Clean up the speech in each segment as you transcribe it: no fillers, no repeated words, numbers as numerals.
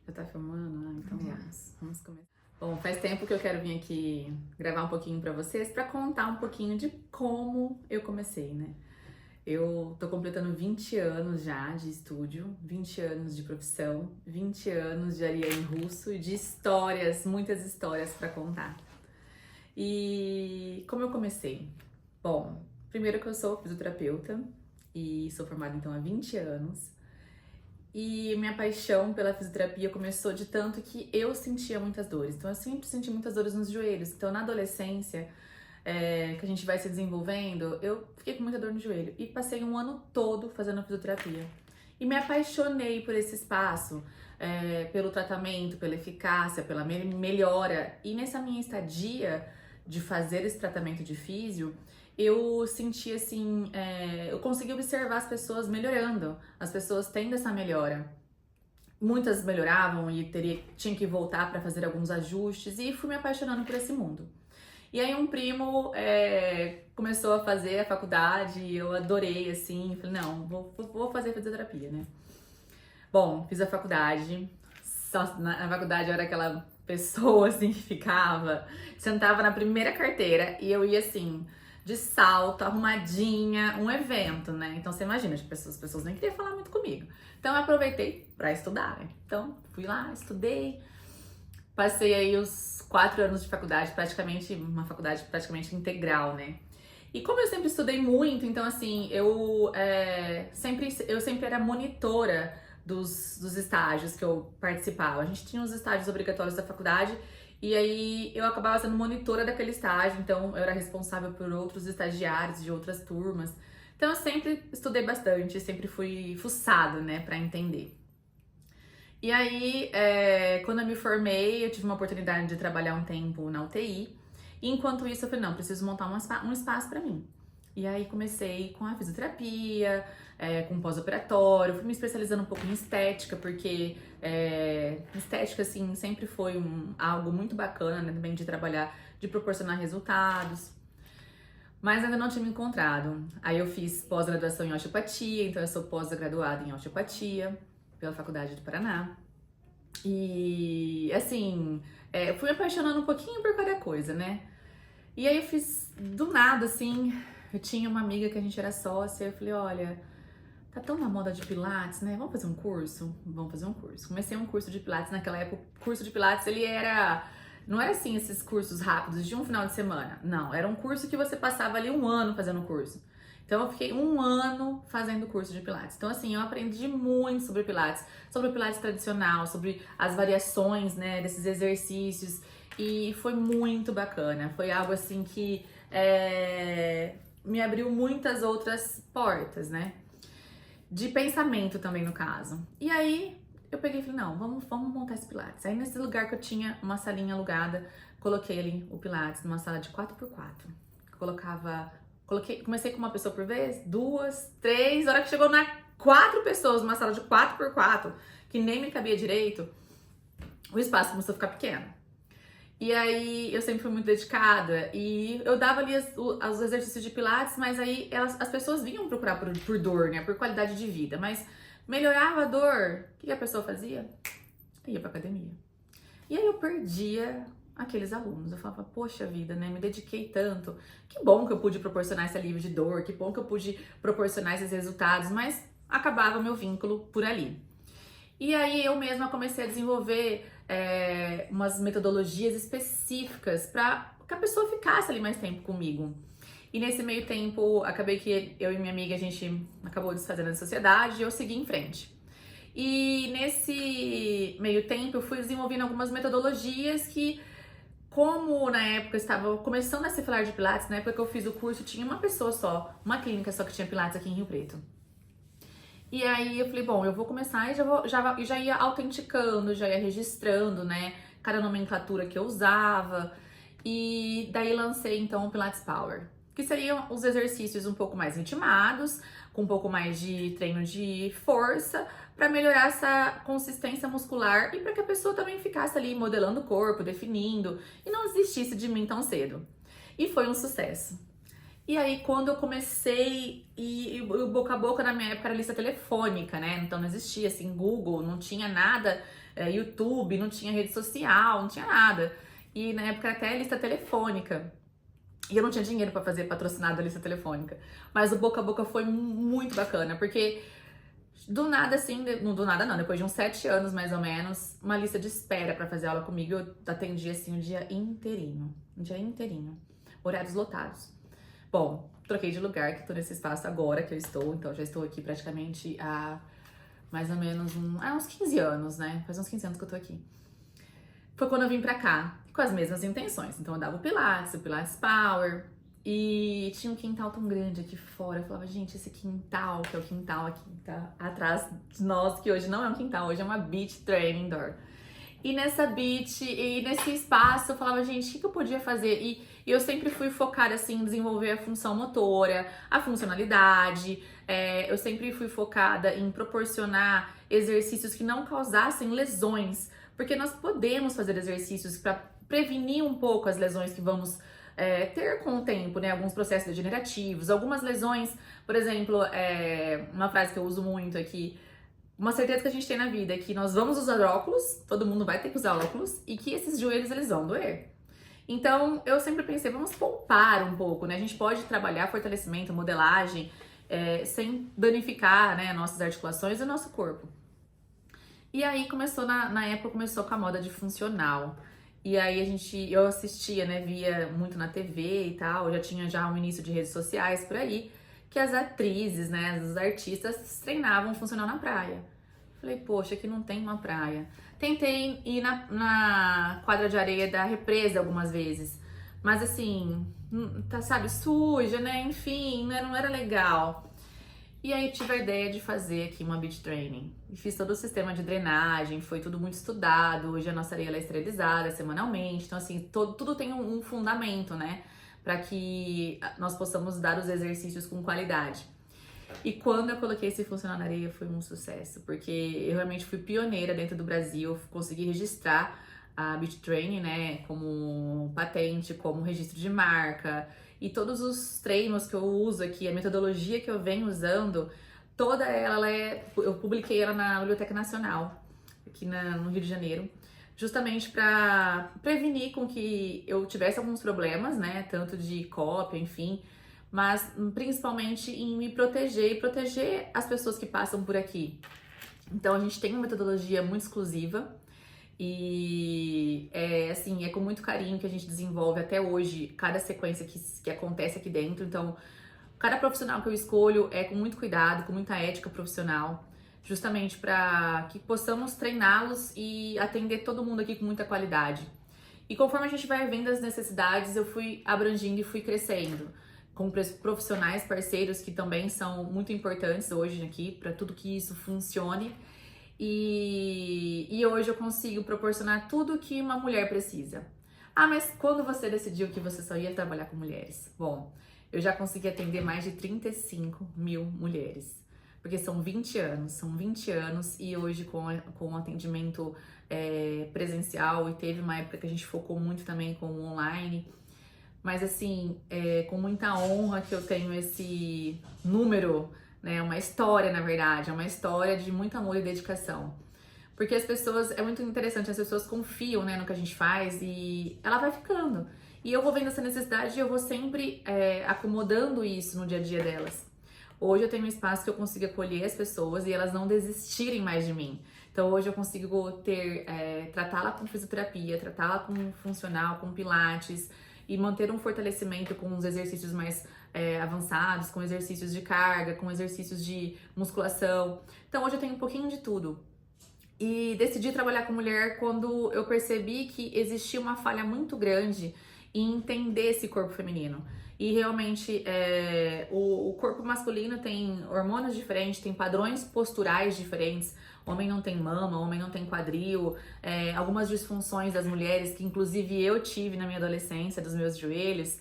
Já tá filmando? Ah, então Já. vamos começar. Bom, faz tempo que eu quero vir aqui gravar um pouquinho pra vocês, pra contar um pouquinho de como eu comecei, né? Eu tô completando 20 anos já de estúdio, 20 anos de profissão, 20 anos de Ariane Russo e de histórias, muitas histórias pra contar. E como eu comecei? Bom, primeiro que eu sou fisioterapeuta e sou formada então há 20 anos. E minha paixão pela fisioterapia começou de tanto que eu sentia muitas dores. Então eu sempre senti muitas dores nos joelhos. Então na adolescência, que a gente vai se desenvolvendo, eu fiquei com muita dor no joelho. E passei um ano todo fazendo fisioterapia. E me apaixonei por esse espaço, pelo tratamento, pela eficácia, pela melhora. E nessa minha estadia de fazer esse tratamento de físio, eu senti assim, eu consegui observar as pessoas melhorando, as pessoas tendo essa melhora. Muitas melhoravam e tinha que voltar para fazer alguns ajustes e fui me apaixonando por esse mundo. E aí um primo começou a fazer a faculdade e eu adorei, assim, falei, não, vou fazer fisioterapia, né? Bom, fiz a faculdade, só na faculdade eu era aquela pessoa, assim, que ficava, sentava na primeira carteira e eu ia, assim, de salto, arrumadinha, um evento, né? Então você imagina, as pessoas nem queriam falar muito comigo. Então eu aproveitei pra estudar, né? Então fui lá, estudei, passei aí os 4 anos de faculdade, praticamente, uma faculdade praticamente integral, né? E como eu sempre estudei muito, então assim, eu sempre era monitora dos estágios que eu participava. A gente tinha os estágios obrigatórios da faculdade e aí eu acabava sendo monitora daquele estágio, então eu era responsável por outros estagiários de outras turmas. Então eu sempre estudei bastante, sempre fui fuçado, né, pra entender. E aí, quando eu me formei, eu tive uma oportunidade de trabalhar um tempo na UTI. E enquanto isso, eu falei, não, preciso montar um espaço pra mim. E aí comecei com a fisioterapia, com pós-operatório, fui me especializando um pouco em estética, porque estética, assim, sempre foi algo muito bacana, né, também de trabalhar, de proporcionar resultados. Mas ainda não tinha me encontrado. Aí eu fiz pós-graduação em osteopatia, então eu sou pós-graduada em osteopatia pela Faculdade do Paraná. E assim, fui me apaixonando um pouquinho por cada coisa, né? E aí eu fiz do nada, assim. Eu tinha uma amiga que a gente era sócia, eu falei, olha, tá tão na moda de Pilates, né? Vamos fazer um curso? Vamos fazer um curso. Comecei um curso de Pilates naquela época. O curso de Pilates, ele era. Não era assim esses cursos rápidos de um final de semana. Não, era um curso que você passava ali um ano fazendo o curso. Então eu fiquei um ano fazendo o curso de Pilates. Então assim, eu aprendi muito sobre o Pilates tradicional, sobre as variações, né, desses exercícios. E foi muito bacana. Foi algo assim que me abriu muitas outras portas, né? De pensamento também, no caso. E aí, eu peguei e falei, não, vamos montar esse Pilates. Aí, nesse lugar que eu tinha uma salinha alugada, coloquei ali o Pilates numa sala de 4x4. Comecei com uma pessoa por vez, duas, três, a hora que chegou na 4 pessoas numa sala de 4x4, que nem me cabia direito, o espaço começou a ficar pequeno. E aí eu sempre fui muito dedicada e eu dava ali os exercícios de Pilates, mas aí as pessoas vinham procurar por dor, né? Por qualidade de vida. Mas melhorava a dor, o que a pessoa fazia? Ia pra academia. E aí eu perdia aqueles alunos. Eu falava, poxa vida, né? Me dediquei tanto. Que bom que eu pude proporcionar esse alívio de dor, que bom que eu pude proporcionar esses resultados, mas acabava meu vínculo por ali. E aí eu mesma comecei a desenvolver umas metodologias específicas para que a pessoa ficasse ali mais tempo comigo. E nesse meio tempo, acabei que eu e minha amiga, a gente acabou desfazendo a sociedade e eu segui em frente. E nesse meio tempo, eu fui desenvolvendo algumas metodologias que, como na época eu estava começando a se falar de Pilates, na época que eu fiz o curso, tinha uma pessoa só, uma clínica só que tinha Pilates aqui em Rio Preto. E aí eu falei, bom, eu vou começar e já ia autenticando, já ia registrando, né, cada nomenclatura que eu usava. E daí lancei então o Pilates Power, que seriam os exercícios um pouco mais intimados, com um pouco mais de treino de força, para melhorar essa consistência muscular e para que a pessoa também ficasse ali modelando o corpo, definindo e não desistisse de mim tão cedo. E foi um sucesso. E aí, quando eu comecei, e o boca a boca na minha época era lista telefônica, né? Então não existia assim, Google, não tinha nada YouTube, não tinha rede social, não tinha nada. E na época até lista telefônica. E eu não tinha dinheiro pra fazer patrocinado a lista telefônica. Mas o boca a boca foi muito bacana, porque do nada, assim, não do nada não, depois de uns 7 anos mais ou menos, uma lista de espera pra fazer aula comigo, eu atendia assim o dia inteirinho. Um dia inteirinho. Horários lotados. Bom, troquei de lugar, que tô nesse espaço agora que eu estou, então já estou aqui praticamente há mais ou menos uns 15 anos, né? Faz uns 15 anos que eu tô aqui. Foi quando eu vim pra cá, com as mesmas intenções. Então eu dava o Pilates Power, e tinha um quintal tão grande aqui fora. Eu falava, gente, esse quintal, que é o quintal aqui, tá atrás de nós, que hoje não é um quintal, hoje é uma beach training door. E nessa beach, e nesse espaço, eu falava, gente, o que eu podia fazer? E eu sempre fui focada, assim, em desenvolver a função motora, a funcionalidade. Eu sempre fui focada em proporcionar exercícios que não causassem lesões. Porque nós podemos fazer exercícios para prevenir um pouco as lesões que vamos ter com o tempo, né? Alguns processos degenerativos, algumas lesões, por exemplo, uma frase que eu uso muito aqui, uma certeza que a gente tem na vida é que nós vamos usar óculos, todo mundo vai ter que usar óculos, e que esses joelhos eles vão doer. Então, eu sempre pensei, vamos poupar um pouco, né? A gente pode trabalhar fortalecimento, modelagem, sem danificar, né, nossas articulações e o nosso corpo. E aí começou, na época, começou com a moda de funcional. E aí eu assistia, né, via muito na TV e tal, já tinha um início de redes sociais por aí, que as atrizes, né, os artistas treinavam funcional na praia. Falei, poxa, aqui não tem uma praia. Tentei ir na quadra de areia da represa algumas vezes, mas assim, tá, sabe, suja, né, enfim, né, não era legal. E aí tive a ideia de fazer aqui uma beach training. E fiz todo o sistema de drenagem, foi tudo muito estudado. Hoje a nossa areia ela é esterilizada semanalmente. Então, assim, tudo tem um fundamento, né? Para que nós possamos dar os exercícios com qualidade. E quando eu coloquei esse funcional na areia foi um sucesso, porque eu realmente fui pioneira dentro do Brasil, consegui registrar a beach training, né, como patente, como registro de marca. E todos os treinos que eu uso aqui, a metodologia que eu venho usando, toda ela eu publiquei ela na Biblioteca Nacional, aqui no Rio de Janeiro, justamente para prevenir com que eu tivesse alguns problemas, né, tanto de cópia, enfim, mas principalmente em me proteger e proteger as pessoas que passam por aqui. Então a gente tem uma metodologia muito exclusiva, e assim, é com muito carinho que a gente desenvolve até hoje cada sequência que acontece aqui dentro. Então, cada profissional que eu escolho é com muito cuidado, com muita ética profissional, justamente para que possamos treiná-los e atender todo mundo aqui com muita qualidade. E conforme a gente vai vendo as necessidades, eu fui abrangindo e fui crescendo, com profissionais parceiros que também são muito importantes hoje aqui para tudo que isso funcione. E hoje eu consigo proporcionar tudo que uma mulher precisa. Ah, mas quando você decidiu que você só ia trabalhar com mulheres? Bom, eu já consegui atender mais de 35 mil mulheres. Porque são 20 anos e hoje com atendimento presencial, e teve uma época que a gente focou muito também com o online. Mas assim, com muita honra que eu tenho esse número, né, uma história, na verdade, é uma história de muito amor e dedicação. Porque as pessoas, é muito interessante, as pessoas confiam, né, no que a gente faz e ela vai ficando. E eu vou vendo essa necessidade e eu vou sempre acomodando isso no dia a dia delas. Hoje eu tenho um espaço que eu consigo acolher as pessoas e elas não desistirem mais de mim. Então hoje eu consigo tratá-la com fisioterapia, tratá-la com funcional, com pilates, e manter um fortalecimento com os exercícios mais avançados, com exercícios de carga, com exercícios de musculação. Então hoje eu tenho um pouquinho de tudo. E decidi trabalhar com mulher quando eu percebi que existia uma falha muito grande em entender esse corpo feminino. E realmente o corpo masculino tem hormônios diferentes, tem padrões posturais diferentes. Homem não tem mama, homem não tem quadril, algumas disfunções das mulheres que inclusive eu tive na minha adolescência, dos meus joelhos,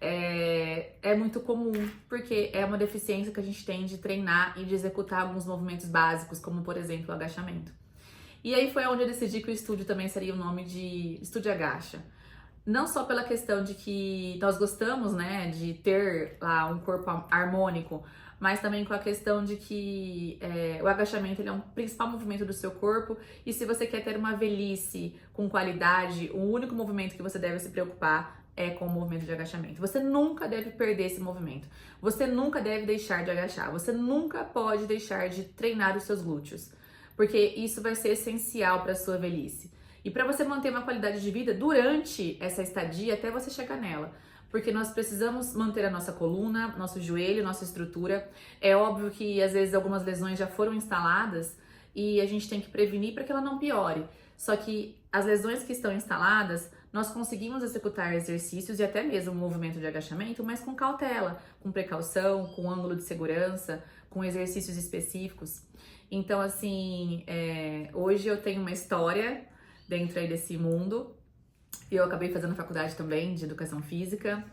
é muito comum, porque é uma deficiência que a gente tem de treinar e de executar alguns movimentos básicos, como por exemplo o agachamento. E aí foi onde eu decidi que o estúdio também seria o nome de Estúdio Agacha. Não só pela questão de que nós gostamos, né, de ter lá um corpo harmônico, mas também com a questão de que o agachamento ele é um principal movimento do seu corpo, e se você quer ter uma velhice com qualidade, o único movimento que você deve se preocupar é com o movimento de agachamento. Você nunca deve perder esse movimento. Você nunca deve deixar de agachar. Você nunca pode deixar de treinar os seus glúteos, porque isso vai ser essencial para a sua velhice. E para você manter uma qualidade de vida durante essa estadia até você chegar nela. Porque nós precisamos manter a nossa coluna, nosso joelho, nossa estrutura. É óbvio que às vezes algumas lesões já foram instaladas e a gente tem que prevenir para que ela não piore. Só que as lesões que estão instaladas, nós conseguimos executar exercícios e até mesmo um movimento de agachamento, mas com cautela, com precaução, com ângulo de segurança, com exercícios específicos. Então, assim, hoje eu tenho uma história dentro aí desse mundo. Eu acabei fazendo faculdade também de educação física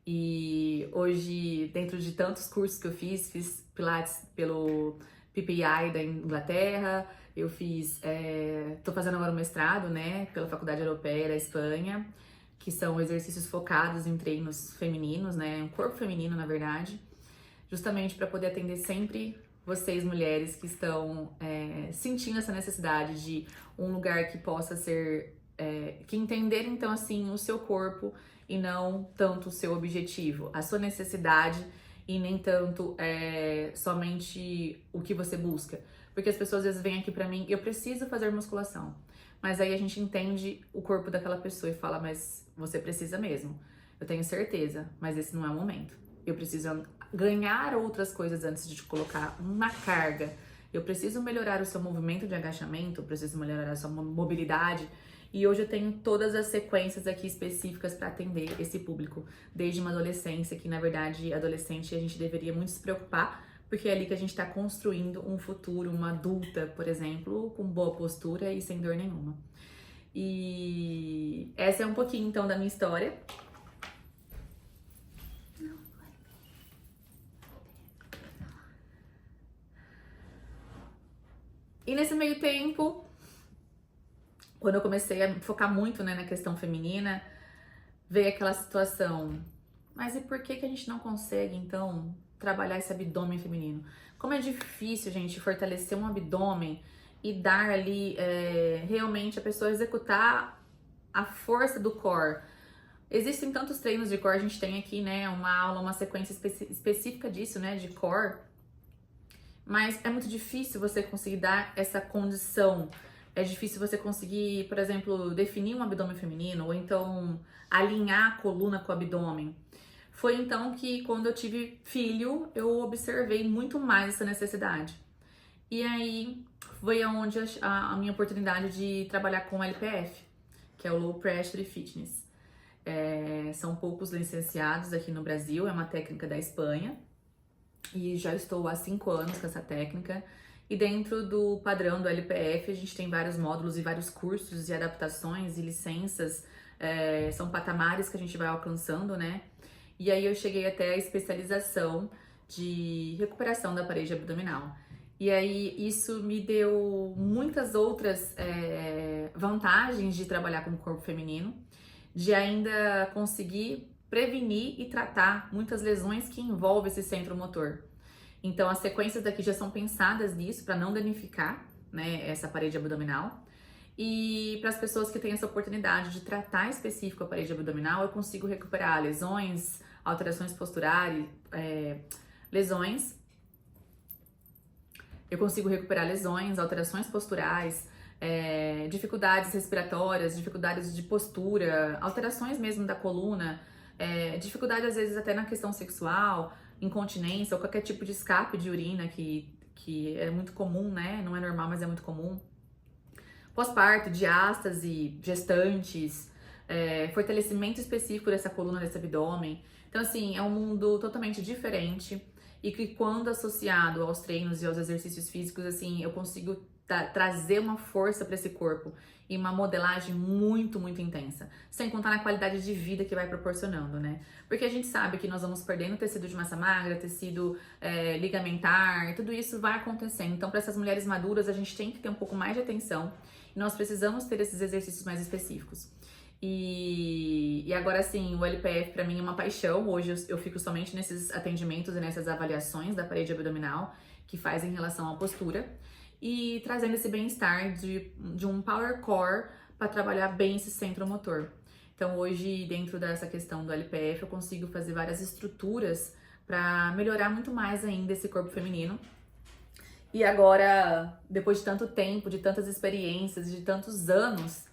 e hoje, dentro de tantos cursos que eu fiz Pilates pelo PPI da Inglaterra, eu tô fazendo agora um mestrado, né, pela Faculdade Europeia da Espanha, que são exercícios focados em treinos femininos, né, um corpo feminino, na verdade, justamente para poder atender sempre vocês, mulheres, que estão sentindo essa necessidade de um lugar que possa ser que entender, então, assim, o seu corpo e não tanto o seu objetivo, a sua necessidade e nem tanto somente o que você busca. Porque as pessoas às vezes vêm aqui pra mim, eu preciso fazer musculação. Mas aí a gente entende o corpo daquela pessoa e fala, mas você precisa mesmo. Eu tenho certeza, mas esse não é o momento. Eu preciso ganhar outras coisas antes de te colocar uma carga. Eu preciso melhorar o seu movimento de agachamento, eu preciso melhorar a sua mobilidade. E hoje eu tenho todas as sequências aqui específicas para atender esse público, desde uma adolescência, que na verdade adolescente a gente deveria muito se preocupar, porque é ali que a gente está construindo um futuro, uma adulta, por exemplo, com boa postura e sem dor nenhuma. E essa é um pouquinho então da minha história. E nesse meio tempo, quando eu comecei a focar muito, né, na questão feminina, veio aquela situação, mas e por que a gente não consegue, então, trabalhar esse abdômen feminino? Como é difícil, gente, fortalecer um abdômen e dar ali, realmente, a pessoa executar a força do core. Existem tantos treinos de core, a gente tem aqui, né, uma aula, uma sequência específica disso, né, de core, mas é muito difícil você conseguir dar essa condição. É difícil você conseguir, por exemplo, definir um abdômen feminino ou então alinhar a coluna com o abdômen. Foi então que quando eu tive filho, eu observei muito mais essa necessidade. E aí foi onde a minha oportunidade de trabalhar com o LPF, que é o Low Pressure Fitness. São poucos licenciados aqui no Brasil, é uma técnica da Espanha. E já estou há 5 anos com essa técnica. E dentro do padrão do LPF, a gente tem vários módulos e vários cursos e adaptações e licenças. São patamares que a gente vai alcançando, né? E aí eu cheguei até a especialização de recuperação da parede abdominal. E aí isso me deu muitas outras vantagens de trabalhar com o corpo feminino, de ainda conseguir prevenir e tratar muitas lesões que envolvem esse centro motor. Então as sequências daqui já são pensadas nisso para não danificar, né, essa parede abdominal. E para as pessoas que têm essa oportunidade de tratar específico a parede abdominal, eu consigo recuperar lesões, alterações posturais, eu consigo recuperar lesões, alterações posturais, dificuldades respiratórias, dificuldades de postura, alterações mesmo da coluna, dificuldade às vezes até na questão sexual, incontinência ou qualquer tipo de escape de urina que é muito comum, né? Não é normal, mas é muito comum. Pós-parto, diástase, gestantes, fortalecimento específico dessa coluna, desse abdômen. Então, assim, é um mundo totalmente diferente e que quando associado aos treinos e aos exercícios físicos, assim, eu consigo trazer uma força para esse corpo e uma modelagem muito, muito intensa. Sem contar na qualidade de vida que vai proporcionando, né? Porque a gente sabe que nós vamos perdendo tecido de massa magra, tecido ligamentar, tudo isso vai acontecendo. Então, para essas mulheres maduras, a gente tem que ter um pouco mais de atenção e nós precisamos ter esses exercícios mais específicos. E agora sim, o LPF pra mim é uma paixão. Hoje eu fico somente nesses atendimentos e nessas avaliações da parede abdominal que faz em relação à postura e trazendo esse bem-estar de um power core para trabalhar bem esse centro motor. Então hoje, dentro dessa questão do LPF, eu consigo fazer várias estruturas para melhorar muito mais ainda esse corpo feminino. E agora, depois de tanto tempo, de tantas experiências, de tantos anos,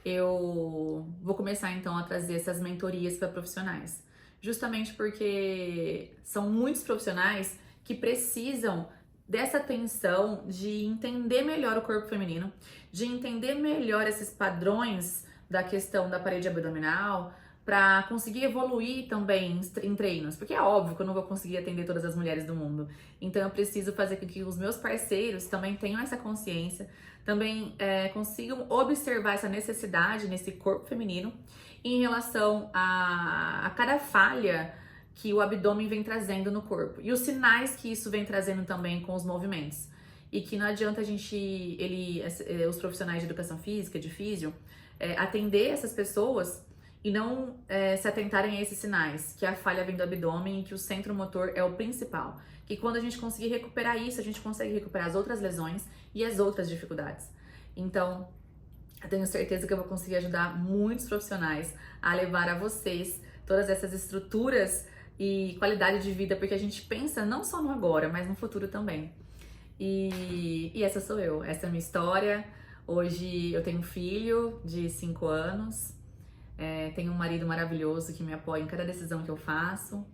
eu vou começar então a trazer essas mentorias para profissionais. Justamente porque são muitos profissionais que precisam dessa atenção de entender melhor o corpo feminino, de entender melhor esses padrões da questão da parede abdominal, para conseguir evoluir também em treinos, porque é óbvio que eu não vou conseguir atender todas as mulheres do mundo. Então eu preciso fazer com que os meus parceiros também tenham essa consciência, também consigam observar essa necessidade nesse corpo feminino em relação a cada falha que o abdômen vem trazendo no corpo e os sinais que isso vem trazendo também com os movimentos. E que não adianta a gente, os profissionais de educação física, de físio, atender essas pessoas e não se atentarem a esses sinais, que a falha vem do abdômen e que o centro motor é o principal. Que quando a gente conseguir recuperar isso, a gente consegue recuperar as outras lesões e as outras dificuldades. Então, eu tenho certeza que eu vou conseguir ajudar muitos profissionais a levar a vocês todas essas estruturas e qualidade de vida, porque a gente pensa não só no agora, mas no futuro também. E essa sou eu, essa é a minha história. Hoje eu tenho um filho de 5 anos, tenho um marido maravilhoso que me apoia em cada decisão que eu faço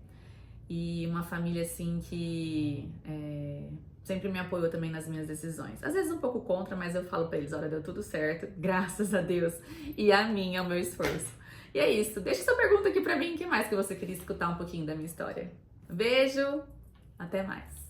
e uma família assim que sempre me apoiou também nas minhas decisões. Às vezes um pouco contra, mas eu falo pra eles, olha, deu tudo certo, graças a Deus e a mim, ao meu esforço. E é isso, deixa sua pergunta aqui pra mim, o que mais que você queria escutar um pouquinho da minha história. Beijo, até mais!